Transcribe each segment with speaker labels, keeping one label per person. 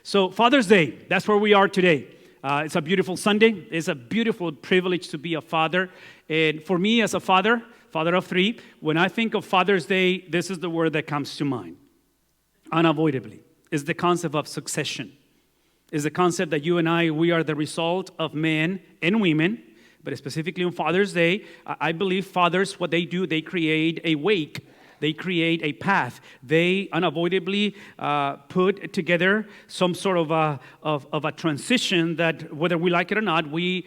Speaker 1: So Father's Day, that's where we are today. It's a beautiful Sunday. It's a beautiful privilege to be a father. And for me as a father of three, when I think of Father's Day, this is the word that comes to mind. Unavoidably. Is the concept of succession. Is the concept that you and I, we are the result of men and women. But specifically on Father's Day, I believe fathers, what they do, they create a wake. They create a path. They unavoidably put together some sort of a transition that, whether we like it or not, we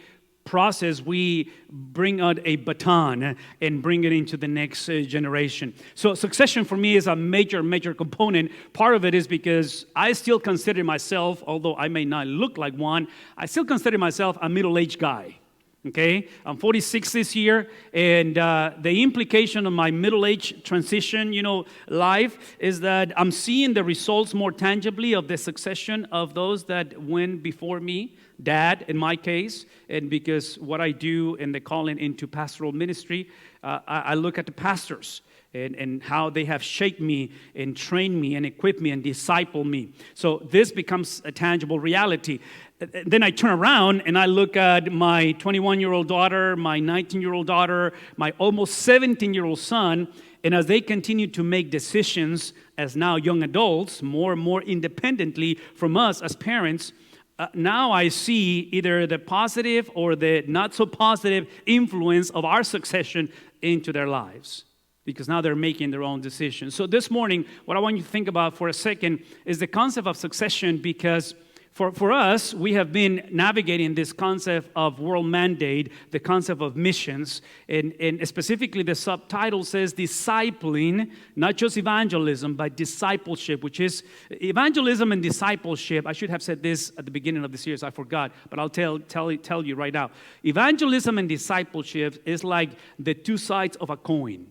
Speaker 1: bring out a baton and bring it into the next generation. So succession for me is a major component. Part of it is because I still consider myself, although I may not look like one, I still consider myself a middle-aged guy. Okay, I'm 46 this year, and the implication of my middle-age transition, life is that I'm seeing the results more tangibly of the succession of those that went before me, dad in my case, and because what I do in the calling into pastoral ministry, I look at the pastors and how they have shaped me and trained me and equipped me and discipled me. So this becomes a tangible reality. Then I turn around and I look at my 21-year-old daughter, my 19-year-old daughter, my almost 17-year-old son, and as they continue to make decisions as now young adults, more and more independently from us as parents, now I see either the positive or the not so positive influence of our succession into their lives. Because now they're making their own decisions. So this morning, what I want you to think about for a second is the concept of succession, because for us, we have been navigating this concept of world mandate, the concept of missions, and specifically the subtitle says discipling, not just evangelism, but discipleship, which is evangelism and discipleship. I should have said this at the beginning of the series, I forgot, but I'll tell you right now. Evangelism and discipleship is like the two sides of a coin.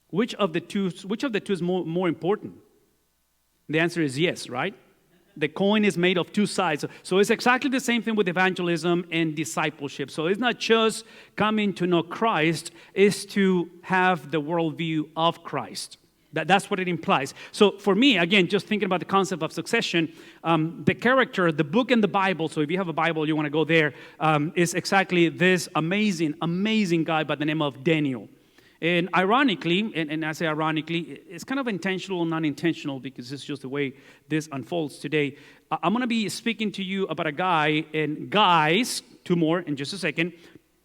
Speaker 1: Which of the two is more important? The answer is yes, right? The coin is made of two sides. So it's exactly the same thing with evangelism and discipleship. So it's not just coming to know Christ, it's to have the worldview of Christ. That's what it implies. So for me, again, just thinking about the concept of succession, the character, the book in the Bible, so if you have a Bible, you want to go there, is exactly this amazing guy by the name of Daniel. And ironically, and I say ironically, it's kind of intentional and non-intentional because it's just the way this unfolds today. I'm going to be speaking to you about a guy and guys, two more in just a second,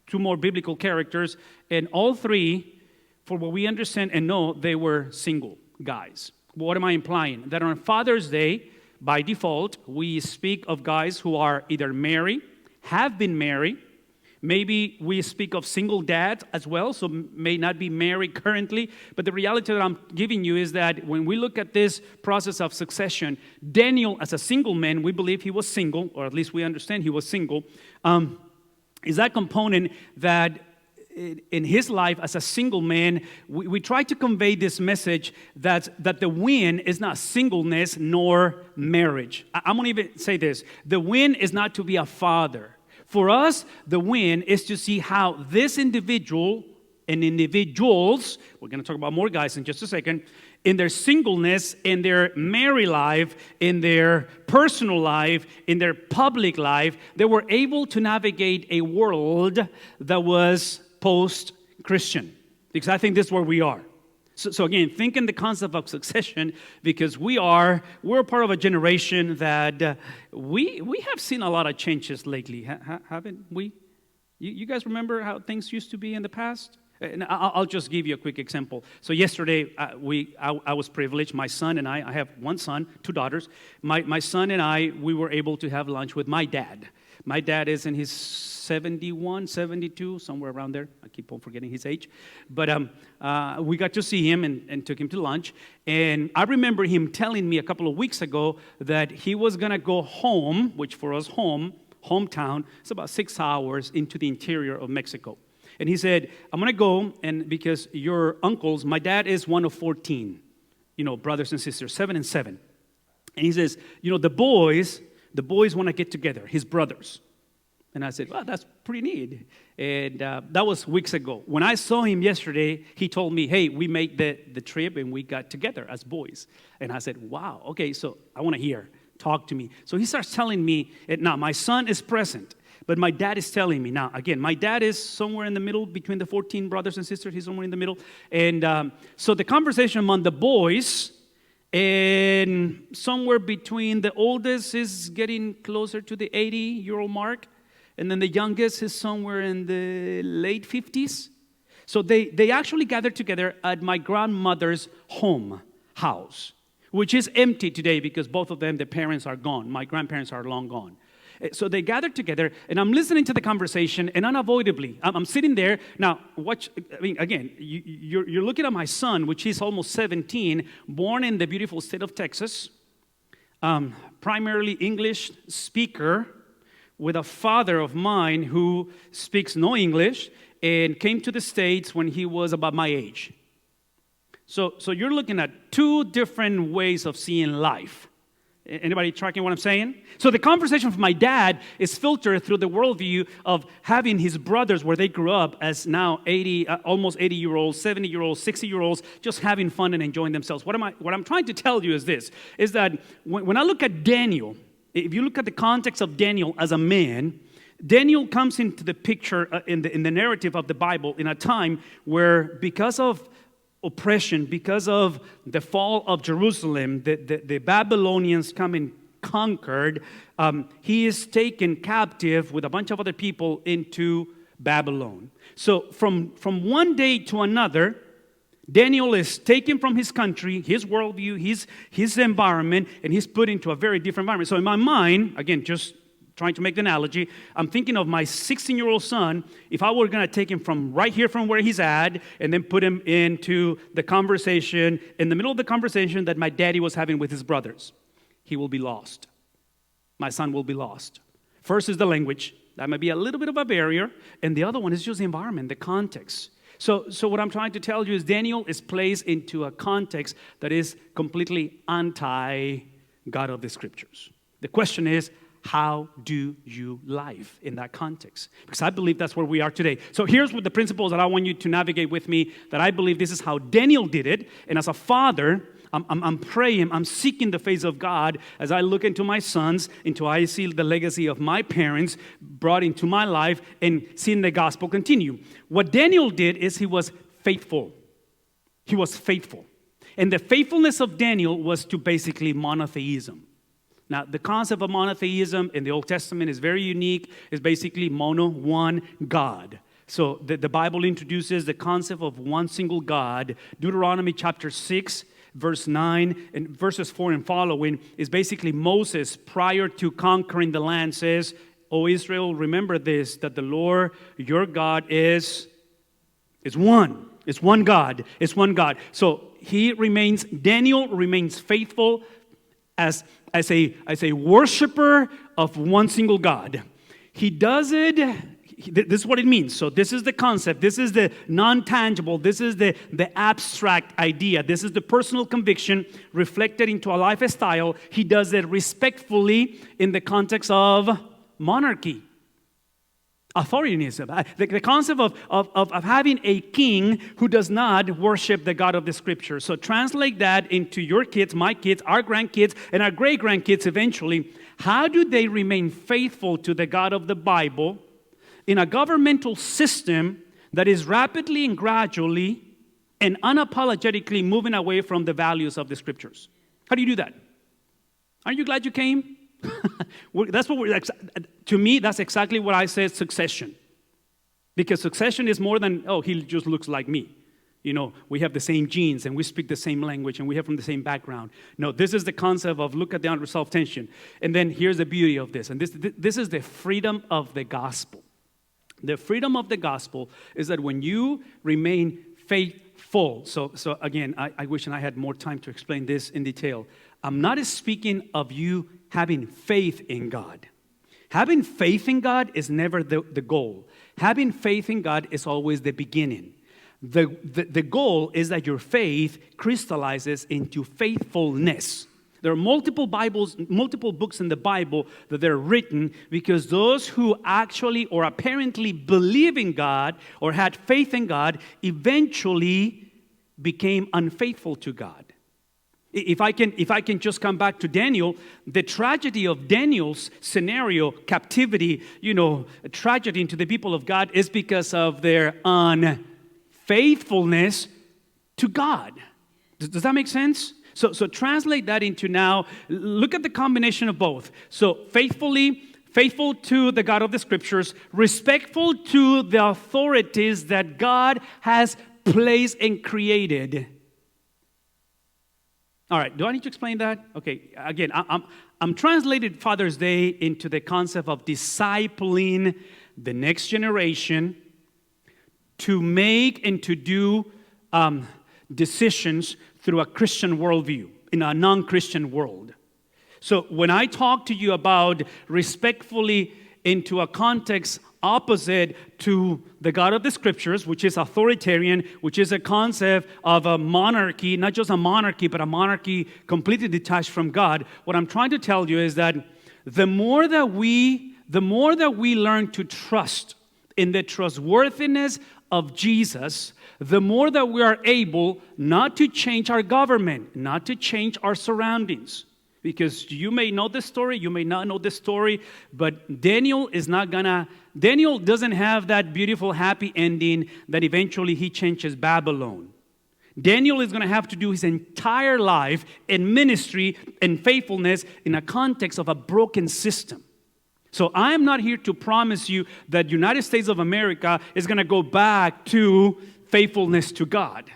Speaker 1: two more biblical characters, and all three, for what we understand and know, they were single guys. What am I implying? That on Father's Day, by default, we speak of guys who are either married, have been married. Maybe we speak of single dads as well, so may not be married currently. But the reality that I'm giving you is that when we look at this process of succession, Daniel as a single man, we believe he was single, or at least we understand he was single, is that component that in his life as a single man, we try to convey this message that the win is not singleness nor marriage. I'm going to even say this. The win is not to be a father. For us, the win is to see how this individual and individuals, we're going to talk about more guys in just a second, in their singleness, in their married life, in their personal life, in their public life, they were able to navigate a world that was post-Christian. Because I think this is where we are. So again, think in the concept of succession, because we're a part of a generation that we have seen a lot of changes lately, haven't we? You guys remember how things used to be in the past? And I'll just give you a quick example. So yesterday, I was privileged. My son and I have one son, two daughters. My son and I, we were able to have lunch with my dad. My dad is in his 71, 72, somewhere around there. I keep on forgetting his age. But we got to see him and took him to lunch. And I remember him telling me a couple of weeks ago that he was going to go home, which for us hometown, it's about 6 hours into the interior of Mexico. And he said, I'm going to go, and because your uncles, my dad is one of 14, brothers and sisters, 7 and 7. And he says, the boys want to get together, his brothers. And I said, well, that's pretty neat. And that was weeks ago. When I saw him yesterday, he told me, hey, we made the trip and we got together as boys. And I said, wow, okay, so I want to hear. talk to me. So he starts telling me, now my son is present, but my dad is telling me. Now, again, my dad is somewhere in the middle between the 14 brothers and sisters. He's somewhere in the middle. And so the conversation among the boys, and somewhere between the oldest is getting closer to the 80-year-old mark, and then the youngest is somewhere in the late 50s. So they actually gathered together at my grandmother's house, which is empty today because both of them, their parents are gone. My grandparents are long gone. So they gathered together, and I'm listening to the conversation, and unavoidably, I'm sitting there. Now, again, you're looking at my son, which is almost 17, born in the beautiful state of Texas, primarily English speaker, with a father of mine who speaks no English, and came to the States when he was about my age. So you're looking at two different ways of seeing life. Anybody tracking what I'm saying? So the conversation with my dad is filtered through the worldview of having his brothers where they grew up as now 80, almost 80-year-olds, 70-year-olds, 60-year-olds, just having fun and enjoying themselves. What I'm trying to tell you is this, is that when I look at Daniel, if you look at the context of Daniel as a man, Daniel comes into the picture in the narrative of the Bible in a time where because of oppression, because of the fall of Jerusalem, the Babylonians come and conquered, he is taken captive with a bunch of other people into Babylon. So from one day to another, Daniel is taken from his country, his worldview, his environment, and he's put into a very different environment. So in my mind, again, just trying to make the analogy, I'm thinking of my 16-year-old son. If I were going to take him from right here from where he's at and then put him into the conversation, in the middle of the conversation that my daddy was having with his brothers, he will be lost. My son will be lost. First is the language. That might be a little bit of a barrier. And the other one is just the environment, the context. So what I'm trying to tell you is Daniel is placed into a context that is completely anti-God of the Scriptures. The question is, how do you live in that context? Because I believe that's where we are today. So here's what the principles that I want you to navigate with me, that I believe this is how Daniel did it. And as a father, I'm praying, I'm seeking the face of God as I look into my sons, I see the legacy of my parents brought into my life and seeing the gospel continue. What Daniel did is he was faithful. He was faithful. And the faithfulness of Daniel was to basically monotheism. Now, the concept of monotheism in the Old Testament is very unique. It's basically one God. So the Bible introduces the concept of one single God. Deuteronomy chapter 6, verse 9, and verses 4 and following is basically Moses, prior to conquering the land, says, O Israel, remember this, that the Lord your God is one. It's one God. It's one God. So Daniel remains faithful as a worshiper of one single God. He does it, this is what it means. So this is the concept, this is the non-tangible, this is the abstract idea, this is the personal conviction reflected into a lifestyle. He does it respectfully in the context of monarchy. Authoritarianism, the concept of having a king who does not worship the God of the Scripture. So translate that into your kids, my kids, our grandkids, and our great-grandkids eventually. How do they remain faithful to the God of the Bible in a governmental system that is rapidly and gradually and unapologetically moving away from the values of the Scriptures? How do you do that? Aren't you glad you came? To me, that's exactly what I said, succession. Because succession is more than, he just looks like me. You know, we have the same genes and we speak the same language and we have from the same background. No, this is the concept of look at the unresolved tension. And then here's the beauty of this. And this is the freedom of the gospel. The freedom of the gospel is that when you remain faithful. So again, I wish I had more time to explain this in detail. I'm not speaking of you having faith in God. Having faith in God is never the goal. Having faith in God is always the beginning. The goal is that your faith crystallizes into faithfulness. There are multiple books in the Bible that they're written because those who actually or apparently believe in God or had faith in God eventually became unfaithful to God. If I can just come back to Daniel, the tragedy of Daniel's scenario, captivity, a tragedy to the people of God is because of their unfaithfulness to God. Does that make sense? So translate that into now, look at the combination of both. So faithful to the God of the Scriptures, respectful to the authorities that God has placed and created. All right, do I need to explain that? Okay, again, I'm translating Father's Day into the concept of discipling the next generation to make and to do decisions through a Christian worldview in a non-Christian world. So when I talk to you about respectfully into a context opposite to the God of the Scriptures, which is authoritarian, which is a concept of a monarchy, not just a monarchy, but a monarchy completely detached from God, what I'm trying to tell you is that the more that we learn to trust in the trustworthiness of Jesus, the more that we are able not to change our government, not to change our surroundings. Because you may know this story, you may not know this story, but Daniel doesn't have that beautiful, happy ending that eventually he changes Babylon. Daniel is going to have to do his entire life in ministry and faithfulness in a context of a broken system. So I am not here to promise you that United States of America is going to go back to faithfulness to God.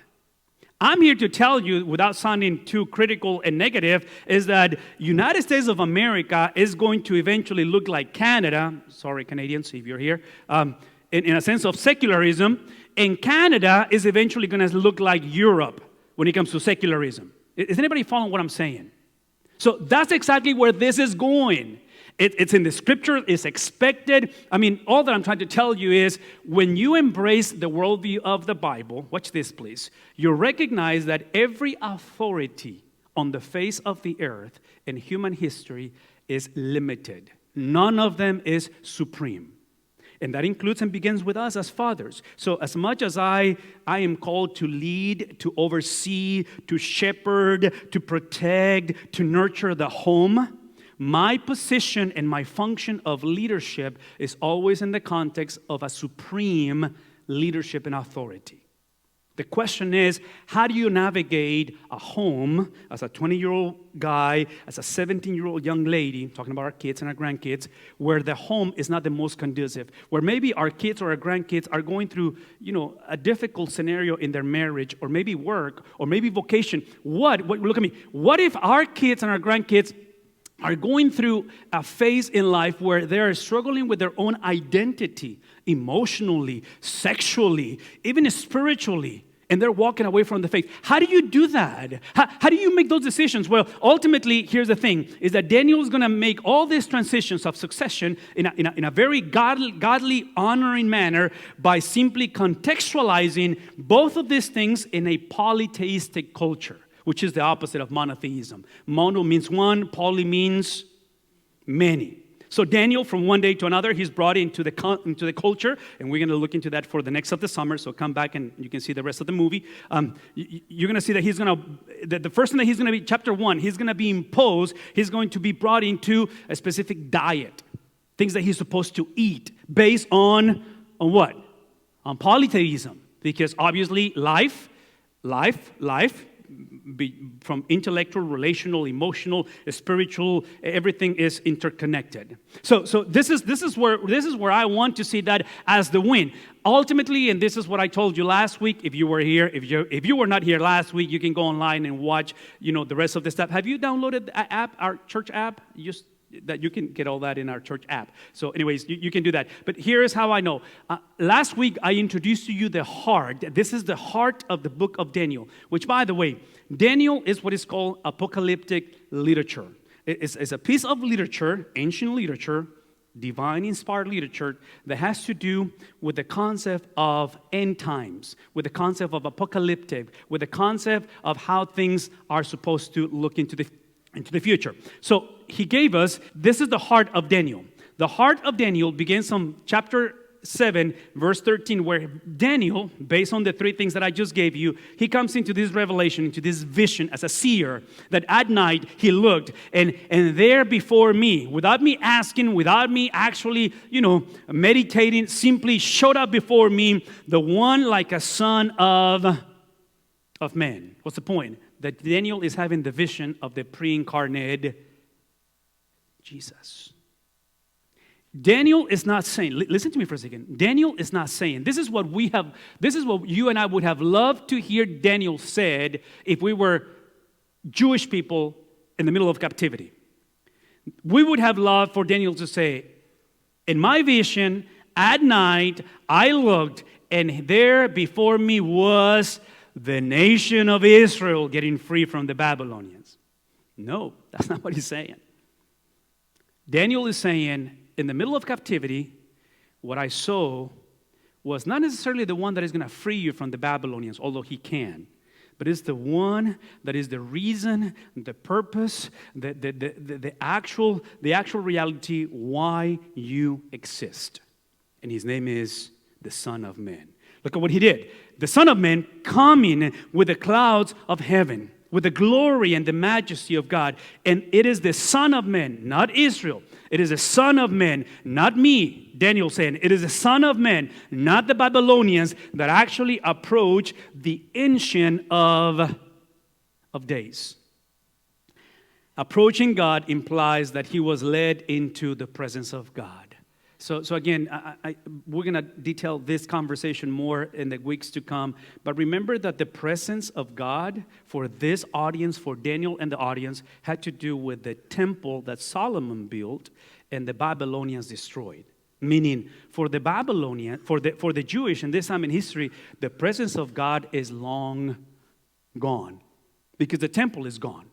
Speaker 1: I'm here to tell you, without sounding too critical and negative, is that United States of America is going to eventually look like Canada. Sorry, Canadians, if you're here. In a sense of secularism. And Canada is eventually going to look like Europe when it comes to secularism. Is anybody following what I'm saying? So that's exactly where this is going. It's in the Scripture, it's expected. I mean, all that I'm trying to tell you is when you embrace the worldview of the Bible, watch this please, you recognize that every authority on the face of the earth in human history is limited. None of them is supreme. And that includes and begins with us as fathers. So as much as I am called to lead, to oversee, to shepherd, to protect, to nurture the home, my position and my function of leadership is always in the context of a supreme leadership and authority. The question is, how do you navigate a home as a 20-year-old guy, as a 17-year-old young lady, talking about our kids and our grandkids, where the home is not the most conducive, where maybe our kids or our grandkids are going through, a difficult scenario in their marriage, or maybe work, or maybe vocation. Look at me. What if our kids and our grandkids are going through a phase in life where they are struggling with their own identity, emotionally, sexually, even spiritually, and they're walking away from the faith? How do you do that? How do you make those decisions? Well, ultimately, here's the thing, is that Daniel is going to make all these transitions of succession in a very godly, honoring manner by simply contextualizing both of these things in a polytheistic culture, which is the opposite of monotheism. Mono means one, poly means many. So Daniel, from one day to another, he's brought into the culture, and we're going to look into that for the next of the summer, so come back and you can see the rest of the movie. You're going to see that the first thing that he's going to be, chapter 1, he's going to be imposed, he's going to be brought into a specific diet, things that he's supposed to eat, based on what? On polytheism, because obviously life, from intellectual, relational, emotional, spiritual, everything is interconnected. So this is where I want to see that as the win. Ultimately, and this is what I told you last week. If you were here, if you were not here last week, you can go online and watch, the rest of the stuff. Have you downloaded the app, our church app? That you can get all that in our church app. So anyways, you can do that. But here is how I know. Last week, I introduced to you the heart. This is the heart of the book of Daniel, which, by the way, Daniel is what is called apocalyptic literature. It's a piece of literature, ancient literature, divine inspired literature that has to do with the concept of end times, with the concept of apocalyptic, with the concept of how things are supposed to look into the future. So he gave us, this is the heart of Daniel. The heart of Daniel begins on chapter 7, verse 13, where Daniel, based on the three things that I just gave you, he comes into this revelation, into this vision as a seer, that at night he looked, and there before me, without me asking, without me actually, meditating, simply showed up before me the one like a son of man. What's the point? That Daniel is having the vision of the pre-incarnate Jesus. Daniel is not saying, listen to me for a second. Daniel is not saying, this is what you and I would have loved to hear Daniel said if we were Jewish people in the middle of captivity. We would have loved for Daniel to say, in my vision, at night, I looked, and there before me was the nation of Israel getting free from the Babylonians. No, that's not what he's saying. Daniel is saying, in the middle of captivity, what I saw was not necessarily the one that is going to free you from the Babylonians, although he can, but it's the one that is the reason, the purpose, the actual reality why you exist. And his name is the Son of Man. Look at what he did. The Son of Man coming with the clouds of heaven, with the glory and the majesty of God. And it is the Son of Man, not Israel. It is the Son of Man, not me, Daniel saying. It is the Son of Man, not the Babylonians, that actually approach the Ancient of Days. Approaching God implies that he was led into the presence of God. So again, we're going to detail this conversation more in the weeks to come. But remember that the presence of God for this audience, for Daniel and the audience, had to do with the temple that Solomon built and the Babylonians destroyed. Meaning, for the Babylonian, for the Jewish in this time in history, the presence of God is long gone because the temple is gone.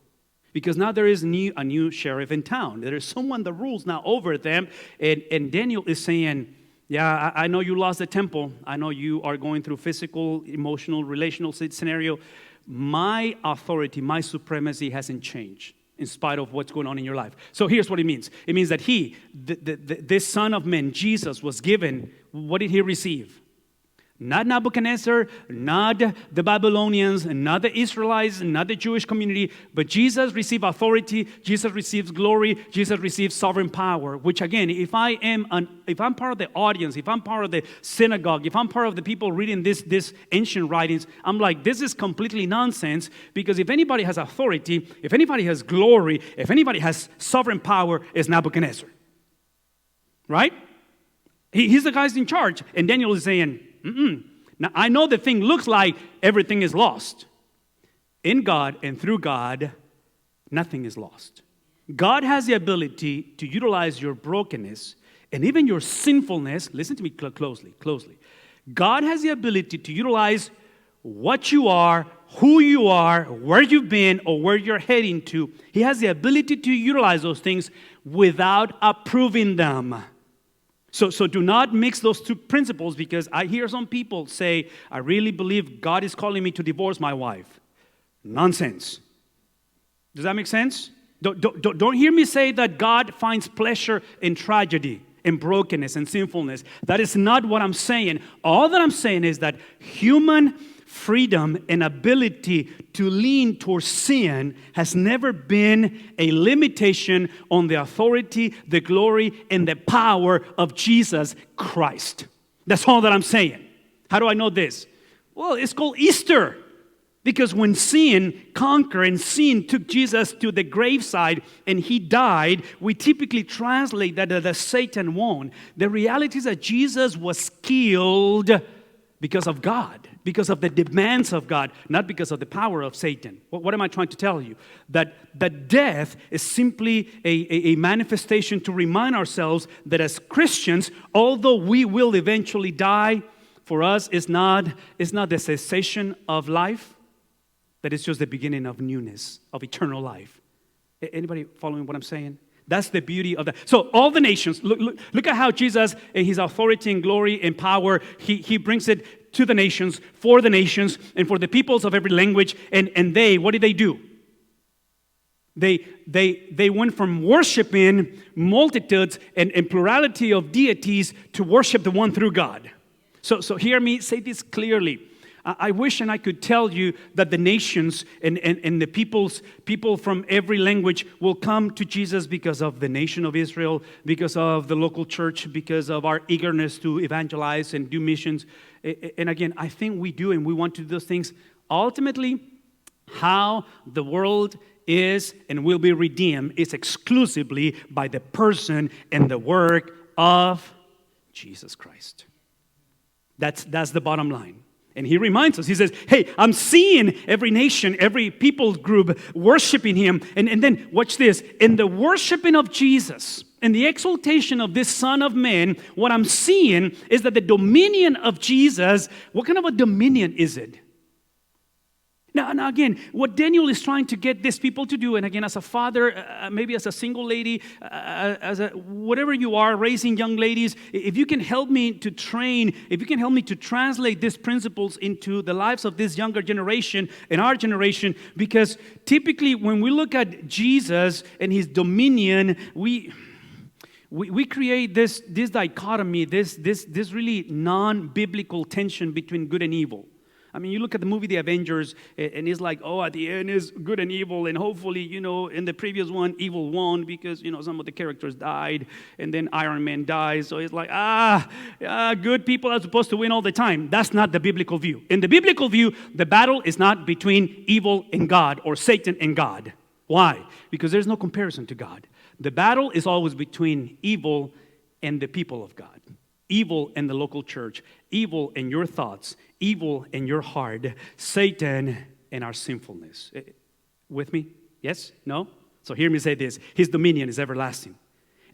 Speaker 1: Because now there is a new sheriff in town. There is someone that rules now over them. And Daniel is saying, yeah, I know you lost the temple. I know you are going through physical, emotional, relational scenario. My authority, my supremacy hasn't changed in spite of what's going on in your life. So here's what it means. It means that this Son of Man, Jesus, was given, what did he receive? Not Nebuchadnezzar, not the Babylonians, not the Israelites, not the Jewish community, but Jesus received authority, Jesus receives glory, Jesus receives sovereign power, which again, if I'm part of the audience, if I'm part of the synagogue, if I'm part of the people reading this ancient writings, I'm like, this is completely nonsense, because if anybody has authority, if anybody has glory, if anybody has sovereign power, it's Nebuchadnezzar. Right? He's the guy in charge. And Daniel is saying, now, I know the thing looks like everything is lost. In God and through God, nothing is lost. God has the ability to utilize your brokenness and even your sinfulness. Listen to me closely. God has the ability to utilize what you are, who you are, where you've been, or where you're heading to. He has the ability to utilize those things without approving them. So do not mix those two principles, because I hear some people say, I really believe God is calling me to divorce my wife. Nonsense. Does that make sense? Don't hear me say that God finds pleasure in tragedy, in brokenness, and sinfulness. That is not what I'm saying. All that I'm saying is that human freedom and ability to lean towards sin has never been a limitation on the authority, the glory, and the power of Jesus Christ. That's all that I'm saying. How do I know this? Well, it's called Easter. Because when sin conquered and sin took Jesus to the graveside and he died, we typically translate that as Satan won. The reality is that Jesus was killed because of God, because of the demands of God, not because of the power of Satan. What am I trying to tell you? That death is simply a manifestation to remind ourselves that as Christians, although we will eventually die, for us it's not the cessation of life, that it's just the beginning of newness, of eternal life. Anybody following what I'm saying? That's the beauty of that. So all the nations, look at how Jesus, in his authority and glory and power, he brings it to the nations, for the nations, and for the peoples of every language. And they, what did they do? They went from worshiping multitudes and plurality of deities to worship the one through God. So hear me say this clearly. I wish and I could tell you that the nations and the people from every language will come to Jesus because of the nation of Israel, because of the local church, because of our eagerness to evangelize and do missions. And again, I think we do and we want to do those things. Ultimately, how the world is and will be redeemed is exclusively by the person and the work of Jesus Christ. That's the bottom line. And he reminds us, he says, hey, I'm seeing every nation, every people group worshiping him. And then watch this. In the worshiping of Jesus, in the exaltation of this Son of Man, what I'm seeing is that the dominion of Jesus, what kind of a dominion is it? Now again, what Daniel is trying to get these people to do, and again, as a father, maybe as a single lady, whatever you are, raising young ladies, if you can help me to train, if you can help me to translate these principles into the lives of this younger generation and our generation, because typically when we look at Jesus and his dominion, we create this dichotomy, this really non-biblical tension between good and evil. I mean, you look at the movie The Avengers, and it's like, at the end is good and evil, and hopefully, in the previous one, evil won because, some of the characters died, and then Iron Man dies, so it's like, good people are supposed to win all the time. That's not the biblical view. In the biblical view, the battle is not between evil and God, or Satan and God. Why? Because there's no comparison to God. The battle is always between evil and the people of God. Evil and the local church, evil in your thoughts, evil in your heart, Satan and our sinfulness. With me? Yes? No? So hear me say this. His dominion is everlasting.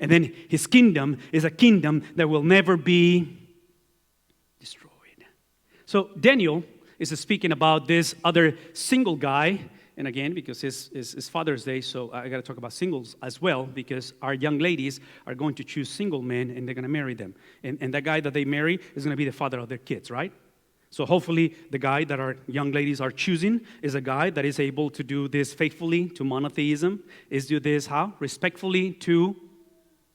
Speaker 1: And then his kingdom is a kingdom that will never be destroyed. So Daniel is speaking about this other single guy. And again, because it's Father's Day, so I got to talk about singles as well, because our young ladies are going to choose single men, and they're going to marry them. And that guy that they marry is going to be the father of their kids, right? So hopefully the guy that our young ladies are choosing is a guy that is able to do this faithfully to monotheism, is do this how? Respectfully to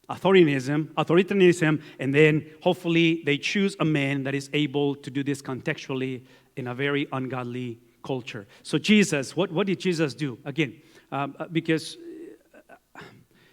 Speaker 1: authoritarianism, and then hopefully they choose a man that is able to do this contextually in a very ungodly culture. So Jesus, what did Jesus do? Again, because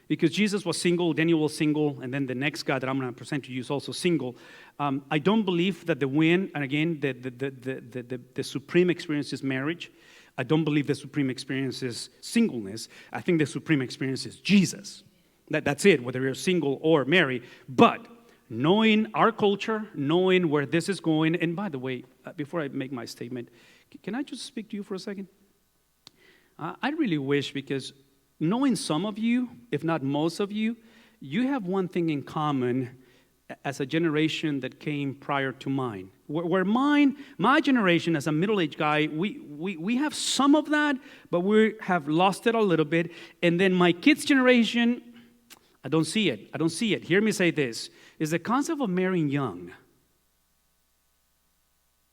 Speaker 1: Jesus was single, Daniel was single, and then the next guy that I'm going to present to you is also single. I don't believe that the win, and again, the supreme experience is marriage. I don't believe the supreme experience is singleness. I think the supreme experience is Jesus. That's it, whether you're single or married. But knowing our culture, knowing where this is going, and by the way, before I make my statement, can I just speak to you for a second? I really wish, because knowing some of you, if not most of you, you have one thing in common as a generation that came prior to mine. Where my generation as a middle-aged guy, we have some of that, but we have lost it a little bit. And then my kids' generation, I don't see it. Hear me say this, is the concept of marrying young.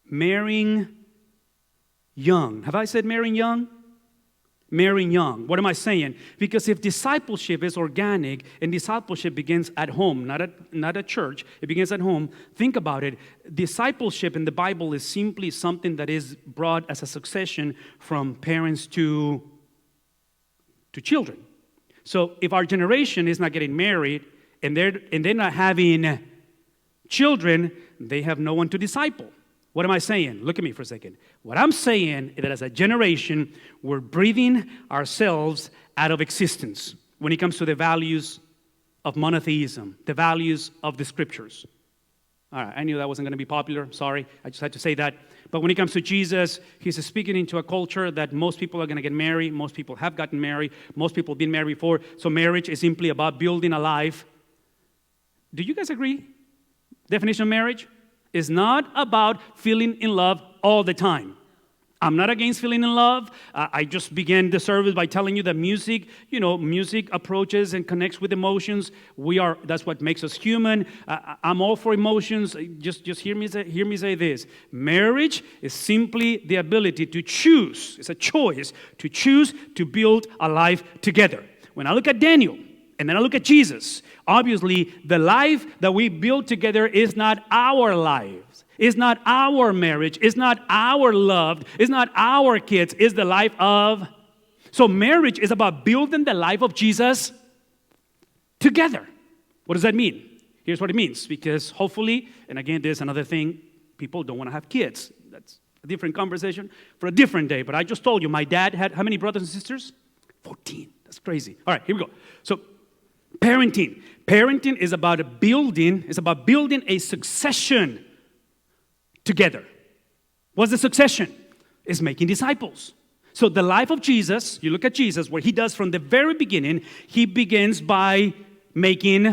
Speaker 1: Marrying young. Have I said marrying young? Marrying young. What am I saying? Because if discipleship is organic and discipleship begins at home, not at church, it begins at home, think about it. Discipleship in the Bible is simply something that is brought as a succession from parents to children. So if our generation is not getting married and they're not having children, they have no one to disciple. What am I saying? Look at me for a second. What I'm saying is that as a generation, we're breathing ourselves out of existence when it comes to the values of monotheism, the values of the scriptures. All right, I knew that wasn't going to be popular. Sorry, I just had to say that. But when it comes to Jesus, he's speaking into a culture that most people are going to get married. Most people have gotten married. Most people have been married before. So marriage is simply about building a life. Do you guys agree? Definition of marriage is not about feeling in love all the time. I'm not against feeling in love. I just began the service by telling you that music approaches and connects with emotions. That's what makes us human. I'm all for emotions. Just hear me say this. Marriage is simply the ability to choose. It's a choice to choose to build a life together. When I look at Daniel, and then I look at Jesus, obviously the life that we build together is not our lives. It's not our marriage. It's not our loved. It's not our kids. It's the life of. So marriage is about building the life of Jesus together. What does that mean? Here's what it means. Because hopefully, and again, there's another thing, people don't want to have kids. That's a different conversation for a different day. But I just told you, my dad had how many brothers and sisters? 14. That's crazy. All right, here we go. So parenting. Parenting is about building a succession together. What's the succession? It's making disciples. So the life of Jesus, you look at Jesus, what he does from the very beginning, he begins by making,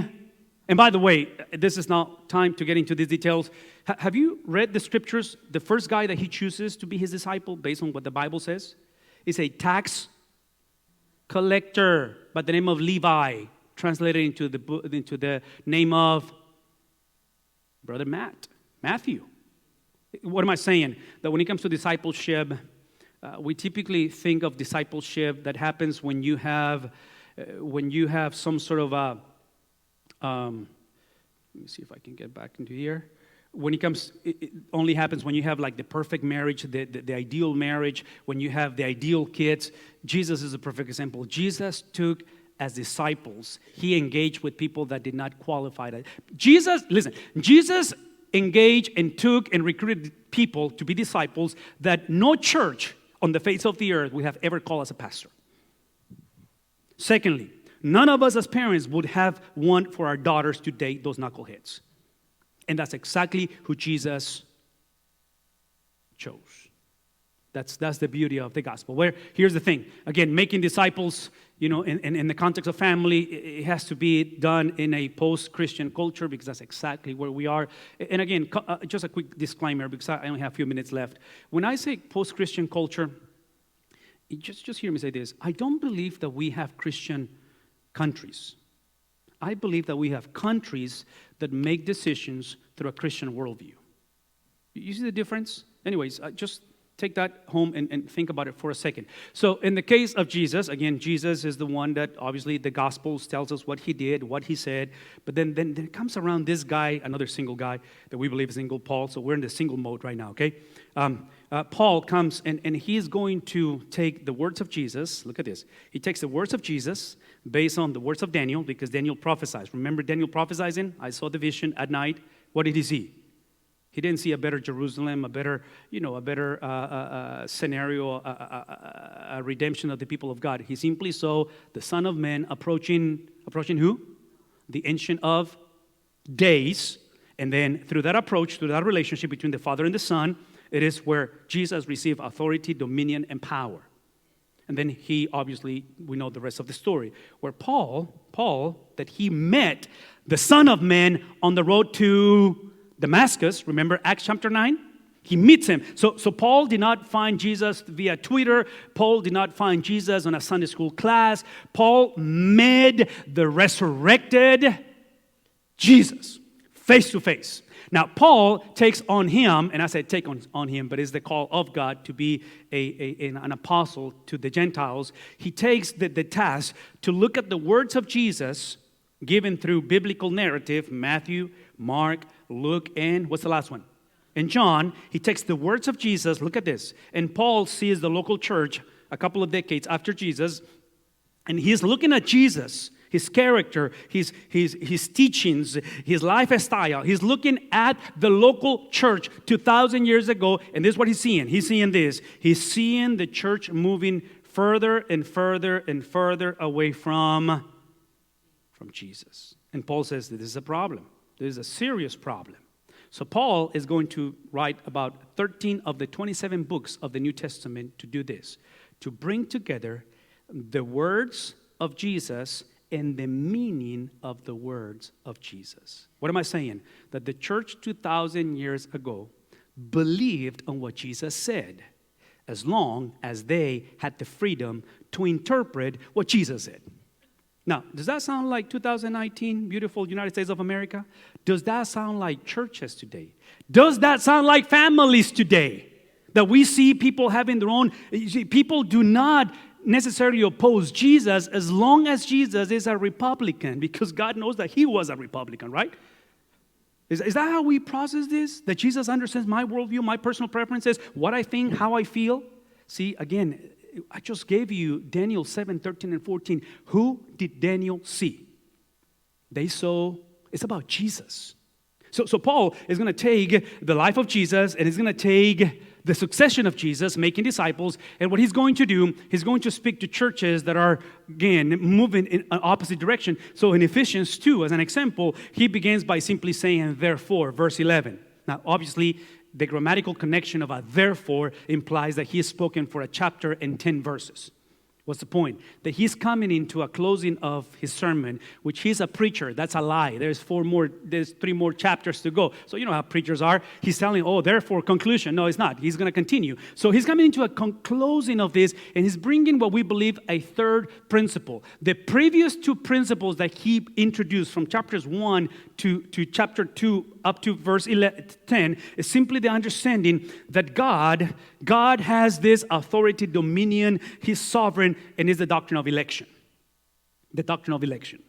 Speaker 1: and by the way, this is not time to get into these details. Have you read the scriptures? The first guy that he chooses to be his disciple, based on what the Bible says, is a tax collector by the name of Levi, translated into the name of Brother Matthew. What am I saying? That when it comes to discipleship, we typically think of discipleship that happens when you have some sort of a. Let me see if I can get back into here. It only happens when you have like the perfect marriage, the ideal marriage, when you have the ideal kids. Jesus is a perfect example. Jesus took as disciples, he engaged with people that did not qualify. Jesus engaged and took and recruited people to be disciples that no church on the face of the earth would have ever called as a pastor. Secondly, none of us as parents would have want for our daughters to date those knuckleheads. And that's exactly who Jesus chose. That's the beauty of the gospel. Here's the thing. Again, making disciples, in the context of family, it has to be done in a post-Christian culture because that's exactly where we are. And again, just a quick disclaimer because I only have a few minutes left. When I say post-Christian culture, just hear me say this. I don't believe that we have Christian countries. I believe that we have countries that make decisions through a Christian worldview. You see the difference? Anyways, just take that home and think about it for a second. So in the case of Jesus, again, Jesus is the one that obviously the Gospels tells us what he did, what he said. But then it comes around this guy, another single guy that we believe is single, Paul. So we're in the single mode right now, okay? Paul comes and he's going to take the words of Jesus. Look at this. He takes the words of Jesus based on the words of Daniel because Daniel prophesies. Remember Daniel prophesizing? I saw the vision at night. What did he see? He didn't see a better Jerusalem, a better scenario, a redemption of the people of God. He simply saw the Son of Man approaching who? The Ancient of Days. And then through that approach, through that relationship between the Father and the Son, it is where Jesus received authority, dominion, and power. And then we know the rest of the story, where Paul, that he met the Son of Man on the road to Damascus, remember Acts chapter 9? He meets him. So Paul did not find Jesus via Twitter. Paul did not find Jesus on a Sunday school class. Paul met the resurrected Jesus face to face. Now, Paul takes on him, and I said take on him, but it's the call of God to be an apostle to the Gentiles. He takes the task to look at the words of Jesus given through biblical narrative, Matthew, Mark, Luke, and what's the last one? And John. He takes the words of Jesus, look at this, and Paul sees the local church a couple of decades after Jesus, and he's looking at Jesus, his character, his teachings, his lifestyle. He's looking at the local church 2,000 years ago, and this is what he's seeing. He's seeing this. He's seeing the church moving further and further and further away from Jesus. And Paul says that this is a problem. This is a serious problem. So Paul is going to write about 13 of the 27 books of the New Testament to do this, to bring together the words of Jesus and the meaning of the words of Jesus. What am I saying? That the church 2,000 years ago believed on what Jesus said. as long as they had the freedom to interpret what Jesus said. Now, does that sound like 2019, beautiful United States of America? Does that sound like churches today? Does that sound like families today? That we see people having their own, people do not necessarily oppose Jesus as long as Jesus is a Republican, because God knows that he was a Republican, right? Is that how we process this? That Jesus understands my worldview, my personal preferences, what I think, how I feel? See, again, I just gave you Daniel 7, 13, and 14. Who did Daniel see? They saw, it's about Jesus. So Paul is going to take the life of Jesus, and he's going to take the succession of Jesus, making disciples, and what he's going to do, he's going to speak to churches that are, again, moving in an opposite direction. So in Ephesians 2, as an example, he begins by simply saying, therefore, verse 11. Now, obviously, the grammatical connection of a therefore implies that he has spoken for a chapter and 10 verses. What's the point? That he's coming into a closing of his sermon, which he's a preacher. That's a lie. There's 3 more chapters to go. So you know how preachers are. He's telling, therefore, conclusion. No, it's not. He's going to continue. So he's coming into a closing of this, and he's bringing what we believe a third principle. The previous 2 principles that he introduced from chapters 1 to chapter 2 up to verse 10 is simply the understanding that God has this authority, dominion, he's sovereign, and is the doctrine of election. The doctrine of election.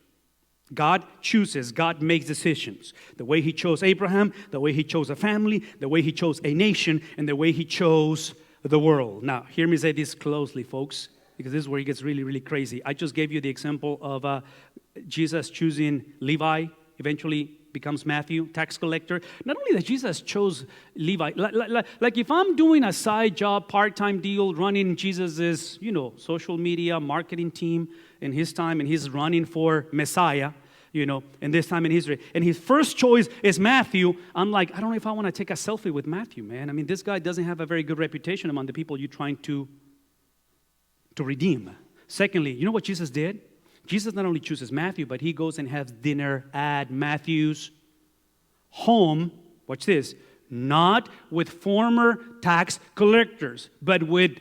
Speaker 1: God chooses, God makes decisions. The way he chose Abraham, the way he chose a family, the way he chose a nation, and the way he chose the world. Now, hear me say this closely, folks, because this is where it gets really, really crazy. I just gave you the example of Jesus choosing Levi, eventually becomes Matthew, tax collector. Not only that Jesus chose Levi, like if I'm doing a side job, part-time deal, running Jesus's, social media, marketing team in his time, and he's running for Messiah, in this time in history, and his first choice is Matthew, I'm like, I don't know if I want to take a selfie with Matthew, man. I mean, this guy doesn't have a very good reputation among the people you're trying to redeem. Secondly, you know what Jesus did? Jesus not only chooses Matthew, but he goes and has dinner at Matthew's home. Watch this. Not with former tax collectors, but with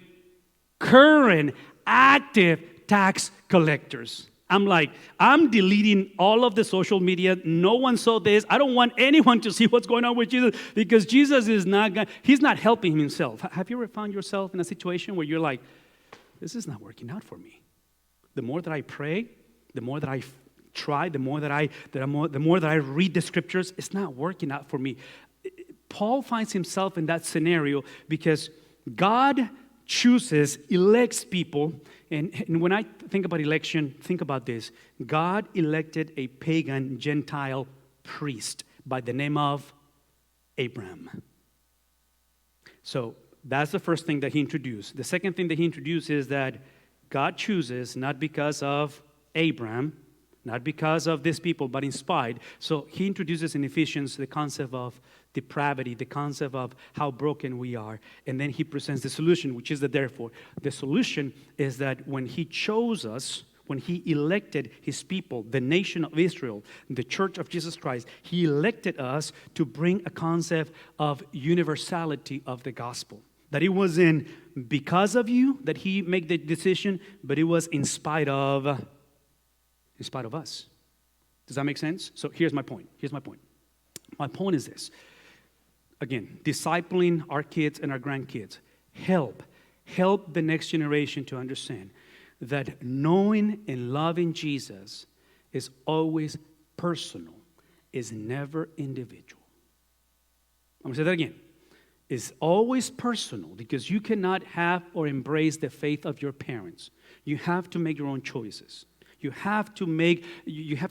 Speaker 1: current active tax collectors. I'm deleting all of the social media. No one saw this. I don't want anyone to see what's going on with Jesus, because Jesus is he's not helping himself. Have you ever found yourself in a situation where you're like, this is not working out for me? The more that I pray, the more that I try, the more that I read the scriptures, it's not working out for me. Paul finds himself in that scenario because God chooses, elects people, and when I think about election, think about this. God elected a pagan Gentile priest by the name of Abraham. So that's the first thing that he introduced. The second thing that he introduced is that God chooses not because of Abraham, not because of these people, but in spite. So he introduces in Ephesians the concept of depravity, the concept of how broken we are. And then he presents the solution, which is the therefore. The solution is that when he chose us, when he elected his people, the nation of Israel, the church of Jesus Christ, he elected us to bring a concept of universality of the gospel. That it wasn't because of you that he made the decision, but it was in spite of us. Does that make sense? So here's my point. My point is this. Again, discipling our kids and our grandkids. Help the next generation to understand that knowing and loving Jesus is always personal, is never individual. I'm going to say that again. Is always personal, because you cannot have or embrace the faith of your parents. You have to make your own choices. You have to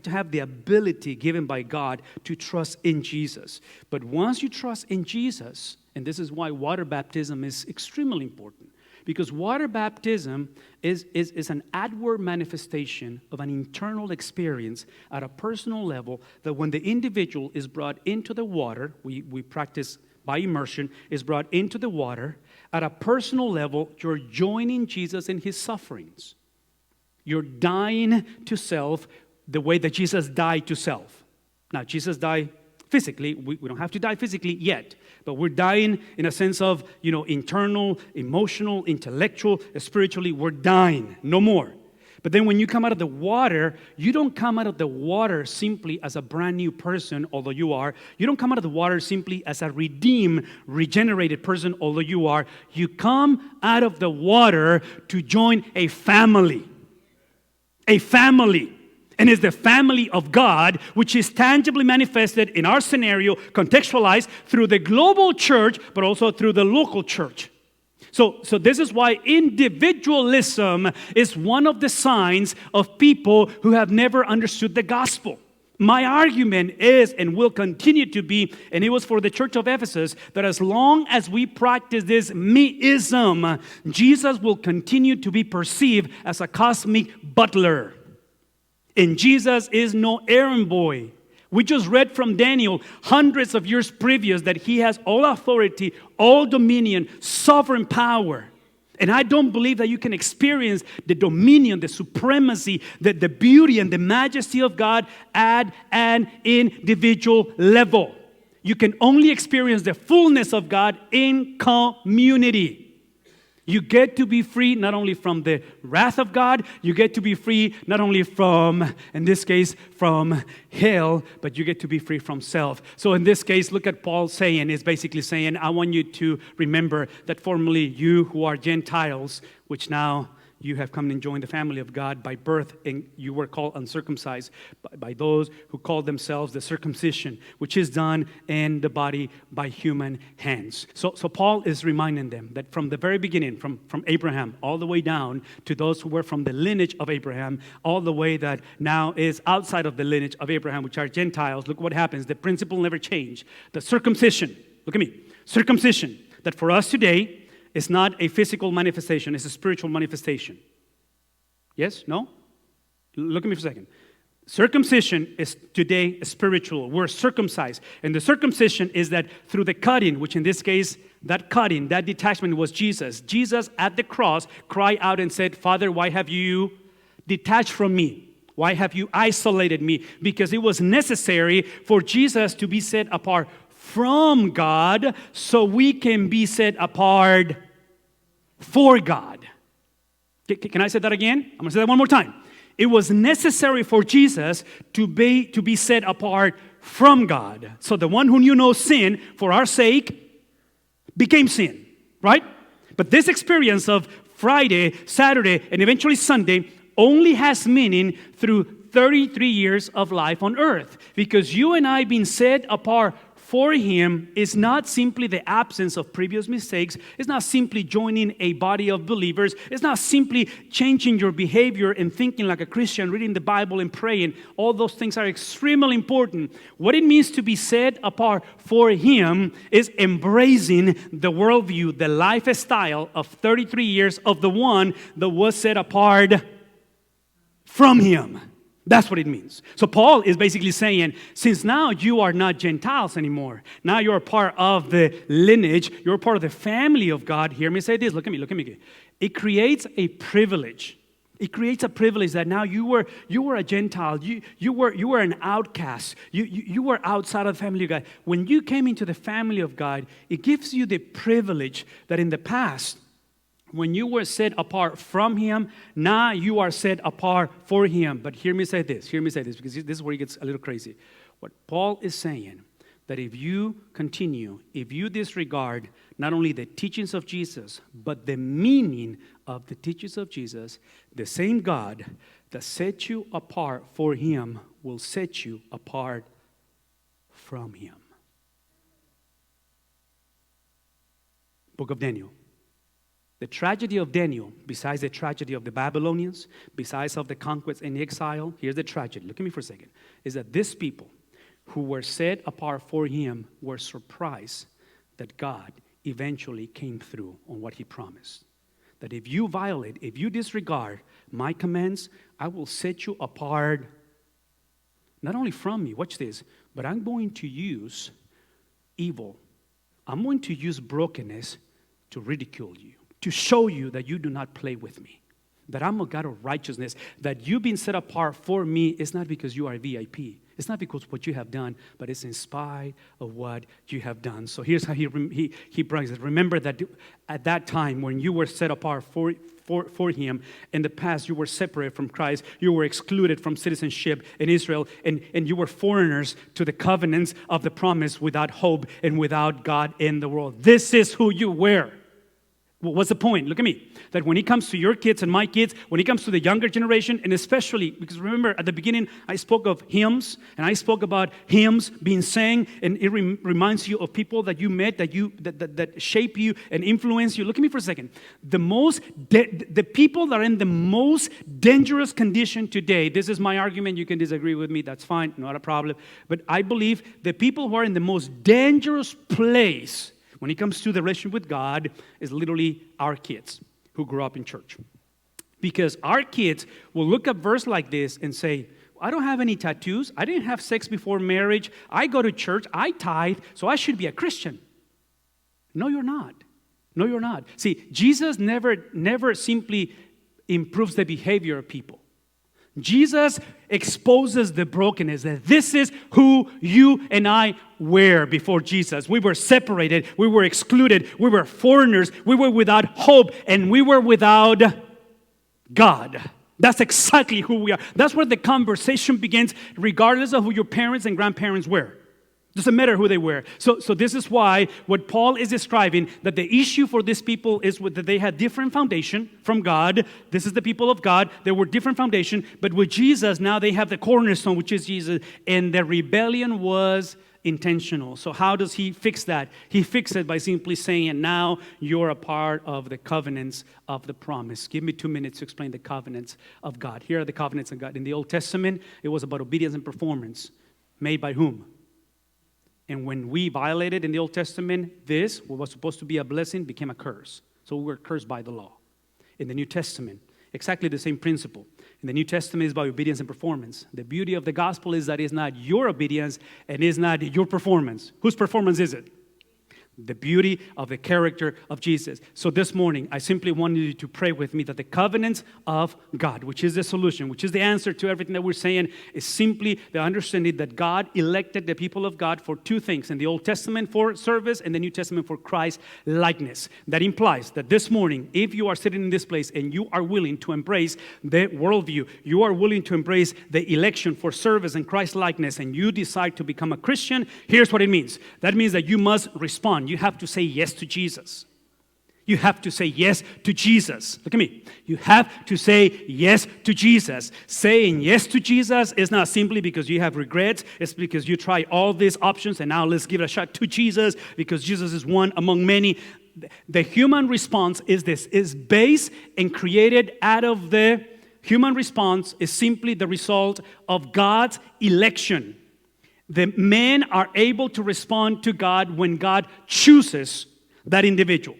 Speaker 1: have the ability given by God to trust in Jesus. But once you trust in Jesus, and this is why water baptism is extremely important, because water baptism is an outward manifestation of an internal experience at a personal level, that when the individual is brought into the water, we practice by immersion, is brought into the water, at a personal level, you're joining Jesus in his sufferings. You're dying to self the way that Jesus died to self. Now, Jesus died physically. We don't have to die physically yet, but we're dying in a sense of, internal, emotional, intellectual, spiritually, we're dying. No more. But then when you come out of the water, you don't come out of the water simply as a brand new person, although you are. You don't come out of the water simply as a redeemed, regenerated person, although you are. You come out of the water to join a family. A family. And it's the family of God, which is tangibly manifested in our scenario, contextualized through the global church, but also through the local church. So this is why individualism is one of the signs of people who have never understood the gospel. My argument is and will continue to be, and it was for the church of Ephesus, that as long as we practice this meism, Jesus will continue to be perceived as a cosmic butler. And Jesus is no errand boy. We just read from Daniel hundreds of years previous that he has all authority, all dominion, sovereign power. And I don't believe that you can experience the dominion, the supremacy, the beauty and the majesty of God at an individual level. You can only experience the fullness of God in community. You get to be free not only from the wrath of God, you get to be free not only from, in this case, from hell, but you get to be free from self. So in this case, look at Paul saying, is basically saying, I want you to remember that formerly you who are Gentiles, which now you have come and joined the family of God by birth, and you were called uncircumcised by those who call themselves the circumcision, which is done in the body by human hands. So Paul is reminding them that from the very beginning, from Abraham all the way down to those who were from the lineage of Abraham, all the way that now is outside of the lineage of Abraham, which are Gentiles, look what happens. The principle never changed. The circumcision, look at me, circumcision, that for us today, it's not a physical manifestation, it's a spiritual manifestation. Yes? No? Look at me for a second. Circumcision is today spiritual. We're circumcised. And the circumcision is that through the cutting, which in this case, that cutting, that detachment was Jesus. Jesus at the cross cried out and said, Father, why have you detached from me? Why have you isolated me? Because it was necessary for Jesus to be set apart from God so we can be set apart for God. Can I say that again? I'm going to say that one more time. It was necessary for Jesus to be set apart from God. So the one who knew no sin for our sake became sin, right? But this experience of Friday, Saturday, and eventually Sunday only has meaning through 33 years of life on earth. Because you and I being set apart for Him is not simply the absence of previous mistakes. It's not simply joining a body of believers. It's not simply changing your behavior and thinking like a Christian, reading the Bible and praying. All those things are extremely important. What it means to be set apart for Him is embracing the worldview, the lifestyle of 33 years of the one that was set apart from Him. That's what it means. So Paul is basically saying, since now you are not Gentiles anymore, now you're part of the lineage, you're part of the family of God. Hear me say this, look at me. It creates a privilege. It creates a privilege that now you were a Gentile, you were an outcast, you were outside of the family of God. When you came into the family of God, it gives you the privilege that in the past, when you were set apart from Him, now you are set apart for Him. But hear me say this, because this is where it gets a little crazy. What Paul is saying, that if you disregard not only the teachings of Jesus, but the meaning of the teachings of Jesus, the same God that set you apart for Him will set you apart from Him. Book of Daniel. The tragedy of Daniel, besides the tragedy of the Babylonians, besides of the conquest and exile, here's the tragedy. Look at me for a second. Is that these people who were set apart for Him were surprised that God eventually came through on what He promised. That if you violate, if you disregard my commands, I will set you apart not only from me, watch this, but I'm going to use evil. I'm going to use brokenness to ridicule you, to show you that you do not play with me, that I'm a God of righteousness, that you've been set apart for me is not because you are a VIP. It's not because of what you have done, but it's in spite of what you have done. So here's how he brings it. Remember that at that time when you were set apart for him, in the past you were separated from Christ, you were excluded from citizenship in Israel, and you were foreigners to the covenants of the promise, without hope and without God in the world. This is who you were. Well, what's the point? Look at me. That when it comes to your kids and my kids, when it comes to the younger generation, and especially, because remember at the beginning, I spoke of hymns, and I spoke about hymns being sang, and it reminds you of people that you met, that shape you and influence you. Look at me for a second. The people that are in the most dangerous condition today, this is my argument, you can disagree with me, that's fine, not a problem. But I believe the people who are in the most dangerous place when it comes to the relationship with God is literally our kids who grew up in church. Because our kids will look at a verse like this and say, I don't have any tattoos. I didn't have sex before marriage. I go to church. I tithe, so I should be a Christian. No, you're not. No, you're not. See, Jesus never simply improves the behavior of people. Jesus exposes the brokenness, that this is who you and I were before Jesus. We were separated, we were excluded, we were foreigners, we were without hope, and we were without God. That's exactly who we are. That's where the conversation begins, regardless of who your parents and grandparents were. Doesn't matter who they were. So this is why what Paul is describing, that the issue for these people is that they had different foundation from God. This is the people of God. They were different foundation. But with Jesus, now they have the cornerstone, which is Jesus. And the rebellion was intentional. So how does he fix that? He fixed it by simply saying, now you're a part of the covenants of the promise. Give me 2 minutes to explain the covenants of God. Here are the covenants of God. In the Old Testament, it was about obedience and performance. Made by whom? And when we violated in the Old Testament, what was supposed to be a blessing, became a curse. So we were cursed by the law. In the New Testament, exactly the same principle. In the New Testament, it's about obedience and performance. The beauty of the gospel is that it's not your obedience and it's not your performance. Whose performance is it? The beauty of the character of Jesus. So this morning, I simply wanted you to pray with me that the covenants of God, which is the solution, which is the answer to everything that we're saying, is simply the understanding that God elected the people of God for two things. In the Old Testament for service, and the New Testament for Christ likeness. That implies that this morning, if you are sitting in this place and you are willing to embrace the worldview, you are willing to embrace the election for service and Christ likeness, and you decide to become a Christian, here's what it means. That means that you must respond. You have to say yes to Jesus. You have to say yes to Jesus. Look at me. You have to say yes to Jesus. Saying yes to Jesus is not simply because you have regrets. It's because you try all these options and now let's give it a shot to Jesus because Jesus is one among many. The human response is this, is based and created out of the human response is simply the result of God's election. The men are able to respond to God when God chooses that individual.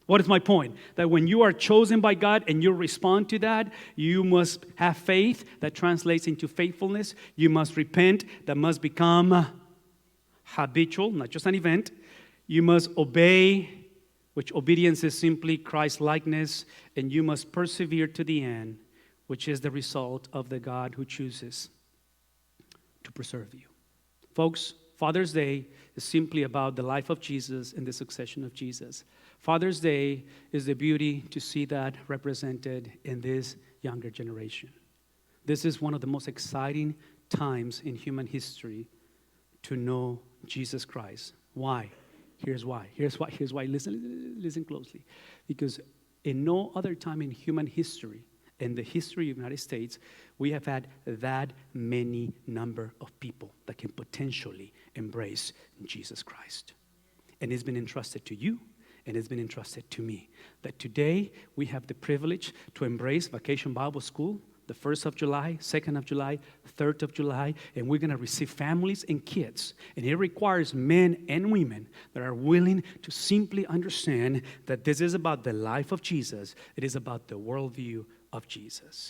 Speaker 1: What is my point? That when you are chosen by God and you respond to that, you must have faith that translates into faithfulness. You must repent, that must become habitual, not just an event. You must obey, which obedience is simply Christ-likeness. And you must persevere to the end, which is the result of the God who chooses to preserve you. Folks, Father's Day is simply about the life of Jesus and the succession of Jesus. Father's Day is the beauty to see that represented in this younger generation. This is one of the most exciting times in human history to know Jesus Christ. Why? Here's why. Listen closely. Because in no other time in human history, in the history of the United States, we have had that many number of people that can potentially embrace Jesus Christ. And it's been entrusted to you, and it's been entrusted to me. That today we have the privilege to embrace Vacation Bible School, the 1st of July, 2nd of July, 3rd of July, and we're going to receive families and kids. And it requires men and women that are willing to simply understand that this is about the life of Jesus. It is about the worldview of Jesus.